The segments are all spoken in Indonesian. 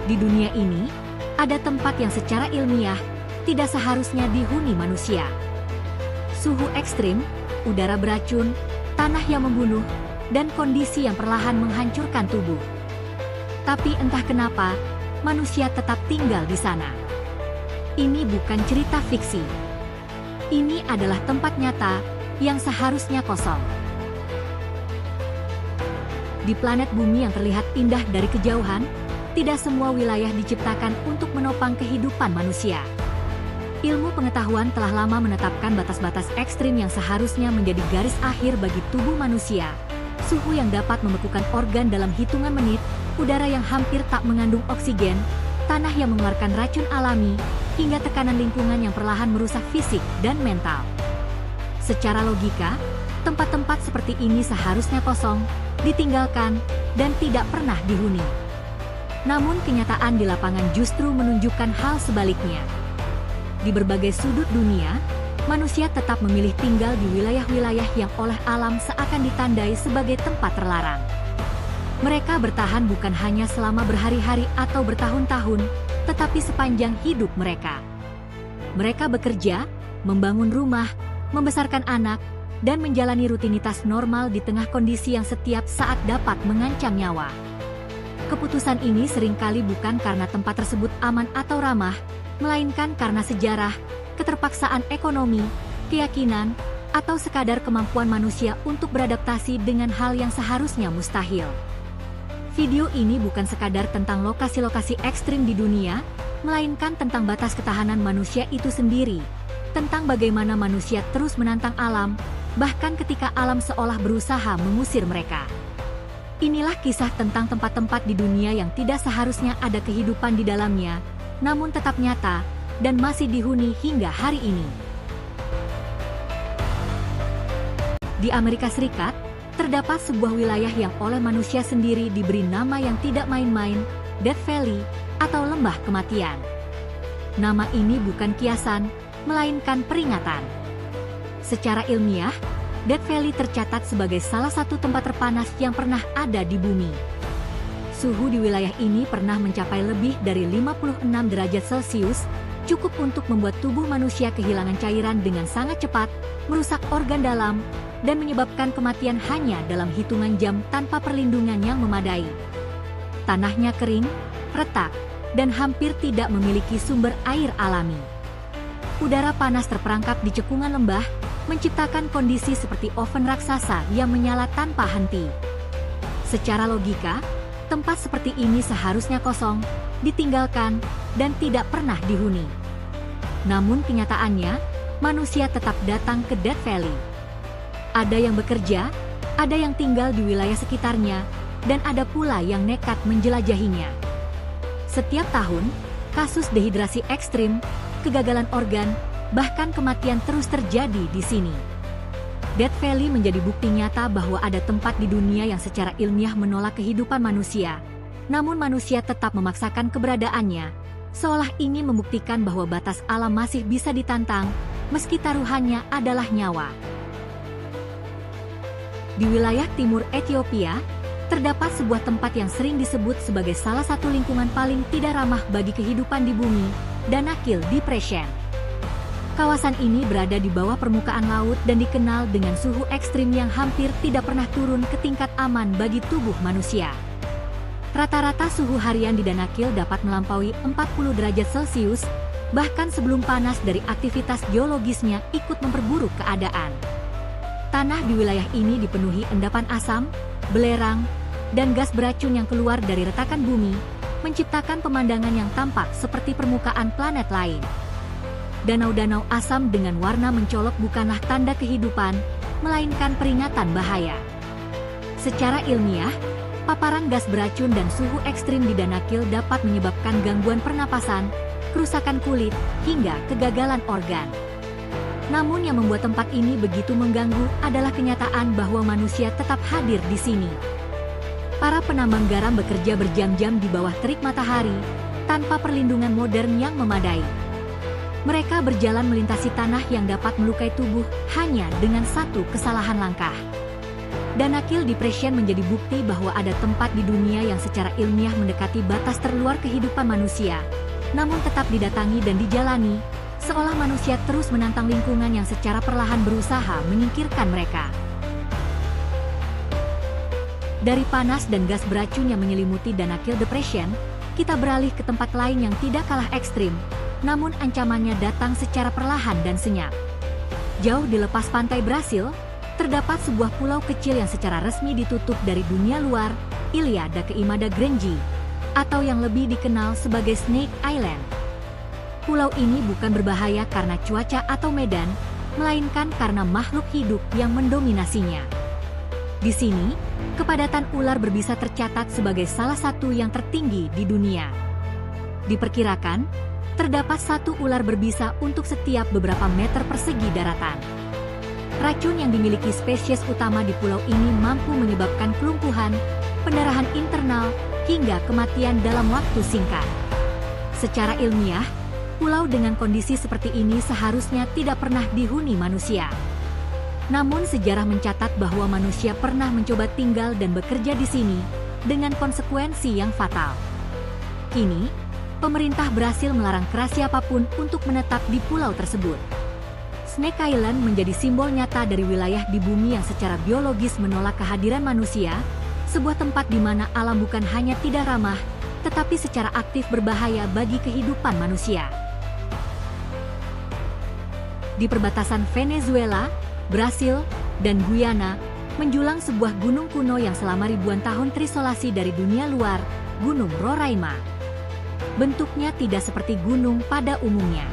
Di dunia ini, ada tempat yang secara ilmiah tidak seharusnya dihuni manusia. Suhu ekstrim, udara beracun, tanah yang membunuh, dan kondisi yang perlahan menghancurkan tubuh. Tapi entah kenapa, manusia tetap tinggal di sana. Ini bukan cerita fiksi. Ini adalah tempat nyata yang seharusnya kosong. Di planet bumi yang terlihat indah dari kejauhan, tidak semua wilayah diciptakan untuk menopang kehidupan manusia. Ilmu pengetahuan telah lama menetapkan batas-batas ekstrim yang seharusnya menjadi garis akhir bagi tubuh manusia. Suhu yang dapat membekukan organ dalam hitungan menit, udara yang hampir tak mengandung oksigen, tanah yang mengeluarkan racun alami, hingga tekanan lingkungan yang perlahan merusak fisik dan mental. Secara logika, tempat-tempat seperti ini seharusnya kosong, ditinggalkan, dan tidak pernah dihuni. Namun kenyataan di lapangan justru menunjukkan hal sebaliknya. Di berbagai sudut dunia, manusia tetap memilih tinggal di wilayah-wilayah yang oleh alam seakan ditandai sebagai tempat terlarang. Mereka bertahan bukan hanya selama berhari-hari atau bertahun-tahun, tetapi sepanjang hidup mereka. Mereka bekerja, membangun rumah, membesarkan anak, dan menjalani rutinitas normal di tengah kondisi yang setiap saat dapat mengancam nyawa. Keputusan ini seringkali bukan karena tempat tersebut aman atau ramah, melainkan karena sejarah, keterpaksaan ekonomi, keyakinan, atau sekadar kemampuan manusia untuk beradaptasi dengan hal yang seharusnya mustahil. Video ini bukan sekadar tentang lokasi-lokasi ekstrim di dunia, melainkan tentang batas ketahanan manusia itu sendiri, tentang bagaimana manusia terus menantang alam, bahkan ketika alam seolah berusaha mengusir mereka. Inilah kisah tentang tempat-tempat di dunia yang tidak seharusnya ada kehidupan di dalamnya, namun tetap nyata, dan masih dihuni hingga hari ini. Di Amerika Serikat, terdapat sebuah wilayah yang oleh manusia sendiri diberi nama yang tidak main-main, Death Valley, atau Lembah Kematian. Nama ini bukan kiasan, melainkan peringatan. Secara ilmiah, Death Valley tercatat sebagai salah satu tempat terpanas yang pernah ada di bumi. Suhu di wilayah ini pernah mencapai lebih dari 56 derajat Celcius, cukup untuk membuat tubuh manusia kehilangan cairan dengan sangat cepat, merusak organ dalam, dan menyebabkan kematian hanya dalam hitungan jam tanpa perlindungan yang memadai. Tanahnya kering, retak, dan hampir tidak memiliki sumber air alami. Udara panas terperangkap di cekungan lembah, menciptakan kondisi seperti oven raksasa yang menyala tanpa henti. Secara logika, tempat seperti ini seharusnya kosong, ditinggalkan, dan tidak pernah dihuni. Namun kenyataannya, manusia tetap datang ke Death Valley. Ada yang bekerja, ada yang tinggal di wilayah sekitarnya, dan ada pula yang nekat menjelajahinya. Setiap tahun, kasus dehidrasi ekstrim, kegagalan organ, bahkan kematian terus terjadi di sini. Death Valley menjadi bukti nyata bahwa ada tempat di dunia yang secara ilmiah menolak kehidupan manusia, namun manusia tetap memaksakan keberadaannya, seolah ingin membuktikan bahwa batas alam masih bisa ditantang, meski taruhannya adalah nyawa. Di wilayah timur Ethiopia, terdapat sebuah tempat yang sering disebut sebagai salah satu lingkungan paling tidak ramah bagi kehidupan di bumi, Danakil Depression. Kawasan ini berada di bawah permukaan laut dan dikenal dengan suhu ekstrim yang hampir tidak pernah turun ke tingkat aman bagi tubuh manusia. Rata-rata suhu harian di Danakil dapat melampaui 40 derajat Celcius, bahkan sebelum panas dari aktivitas geologisnya ikut memperburuk keadaan. Tanah di wilayah ini dipenuhi endapan asam, belerang, dan gas beracun yang keluar dari retakan bumi, menciptakan pemandangan yang tampak seperti permukaan planet lain. Danau-danau asam dengan warna mencolok bukanlah tanda kehidupan, melainkan peringatan bahaya. Secara ilmiah, paparan gas beracun dan suhu ekstrim di Danakil dapat menyebabkan gangguan pernapasan, kerusakan kulit, hingga kegagalan organ. Namun yang membuat tempat ini begitu mengganggu adalah kenyataan bahwa manusia tetap hadir di sini. Para penambang garam bekerja berjam-jam di bawah terik matahari, tanpa perlindungan modern yang memadai. Mereka berjalan melintasi tanah yang dapat melukai tubuh hanya dengan satu kesalahan langkah. Danakil Depression menjadi bukti bahwa ada tempat di dunia yang secara ilmiah mendekati batas terluar kehidupan manusia, namun tetap didatangi dan dijalani, seolah manusia terus menantang lingkungan yang secara perlahan berusaha menyingkirkan mereka. Dari panas dan gas beracun yang menyelimuti Danakil Depression, kita beralih ke tempat lain yang tidak kalah ekstrim, namun ancamannya datang secara perlahan dan senyap. Jauh di lepas pantai Brasil, terdapat sebuah pulau kecil yang secara resmi ditutup dari dunia luar, Ilha da Queimada Grande, atau yang lebih dikenal sebagai Snake Island. Pulau ini bukan berbahaya karena cuaca atau medan, melainkan karena makhluk hidup yang mendominasinya. Di sini, kepadatan ular berbisa tercatat sebagai salah satu yang tertinggi di dunia. Diperkirakan, terdapat satu ular berbisa untuk setiap beberapa meter persegi daratan. Racun yang dimiliki spesies utama di pulau ini mampu menyebabkan kelumpuhan, pendarahan internal, hingga kematian dalam waktu singkat. Secara ilmiah, pulau dengan kondisi seperti ini seharusnya tidak pernah dihuni manusia. Namun sejarah mencatat bahwa manusia pernah mencoba tinggal dan bekerja di sini, dengan konsekuensi yang fatal. Kini, pemerintah Brasil melarang keras siapapun untuk menetap di pulau tersebut. Snake Island menjadi simbol nyata dari wilayah di bumi yang secara biologis menolak kehadiran manusia, sebuah tempat di mana alam bukan hanya tidak ramah, tetapi secara aktif berbahaya bagi kehidupan manusia. Di perbatasan Venezuela, Brasil, dan Guyana, menjulang sebuah gunung kuno yang selama ribuan tahun terisolasi dari dunia luar, Gunung Roraima. Bentuknya tidak seperti gunung pada umumnya.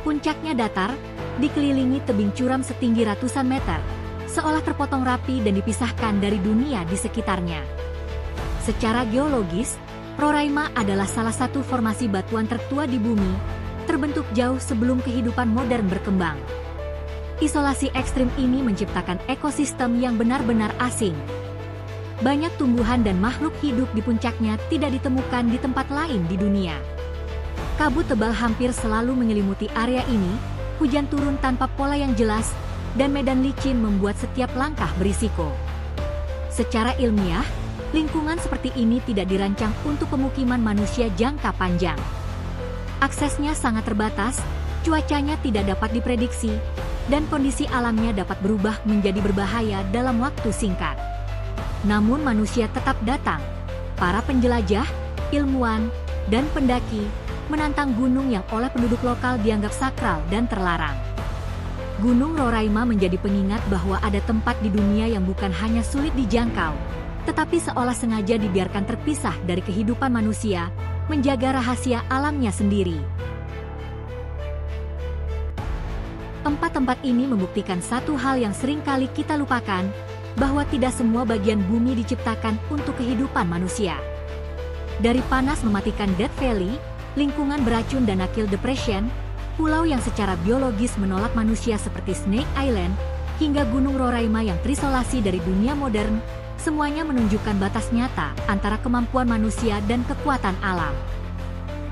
Puncaknya datar, dikelilingi tebing curam setinggi ratusan meter, seolah terpotong rapi dan dipisahkan dari dunia di sekitarnya. Secara geologis, Roraima adalah salah satu formasi batuan tertua di bumi, terbentuk jauh sebelum kehidupan modern berkembang. Isolasi ekstrim ini menciptakan ekosistem yang benar-benar asing. Banyak tumbuhan dan makhluk hidup di puncaknya tidak ditemukan di tempat lain di dunia. Kabut tebal hampir selalu menyelimuti area ini, hujan turun tanpa pola yang jelas, dan medan licin membuat setiap langkah berisiko. Secara ilmiah, lingkungan seperti ini tidak dirancang untuk pemukiman manusia jangka panjang. Aksesnya sangat terbatas, cuacanya tidak dapat diprediksi, dan kondisi alamnya dapat berubah menjadi berbahaya dalam waktu singkat. Namun manusia tetap datang. Para penjelajah, ilmuwan, dan pendaki menantang gunung yang oleh penduduk lokal dianggap sakral dan terlarang. Gunung Roraima menjadi pengingat bahwa ada tempat di dunia yang bukan hanya sulit dijangkau, tetapi seolah sengaja dibiarkan terpisah dari kehidupan manusia, menjaga rahasia alamnya sendiri. Tempat-tempat ini membuktikan satu hal yang sering kali kita lupakan, bahwa tidak semua bagian bumi diciptakan untuk kehidupan manusia. Dari panas mematikan Death Valley, lingkungan beracun Danakil Depression, pulau yang secara biologis menolak manusia seperti Snake Island, hingga Gunung Roraima yang terisolasi dari dunia modern, semuanya menunjukkan batas nyata antara kemampuan manusia dan kekuatan alam.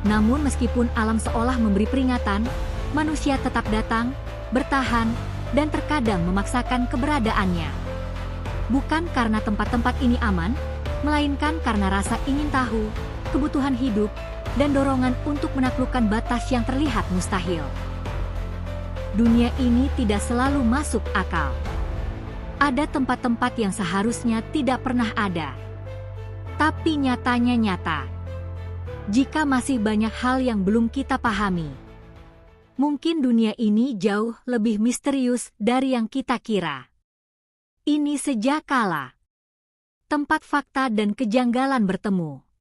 Namun meskipun alam seolah memberi peringatan, manusia tetap datang, bertahan, dan terkadang memaksakan keberadaannya. Bukan karena tempat-tempat ini aman, melainkan karena rasa ingin tahu, kebutuhan hidup, dan dorongan untuk menaklukkan batas yang terlihat mustahil. Dunia ini tidak selalu masuk akal. Ada tempat-tempat yang seharusnya tidak pernah ada. Tapi nyatanya nyata. Jika masih banyak hal yang belum kita pahami, mungkin dunia ini jauh lebih misterius dari yang kita kira. Ini sejak kala tempat fakta dan kejanggalan bertemu.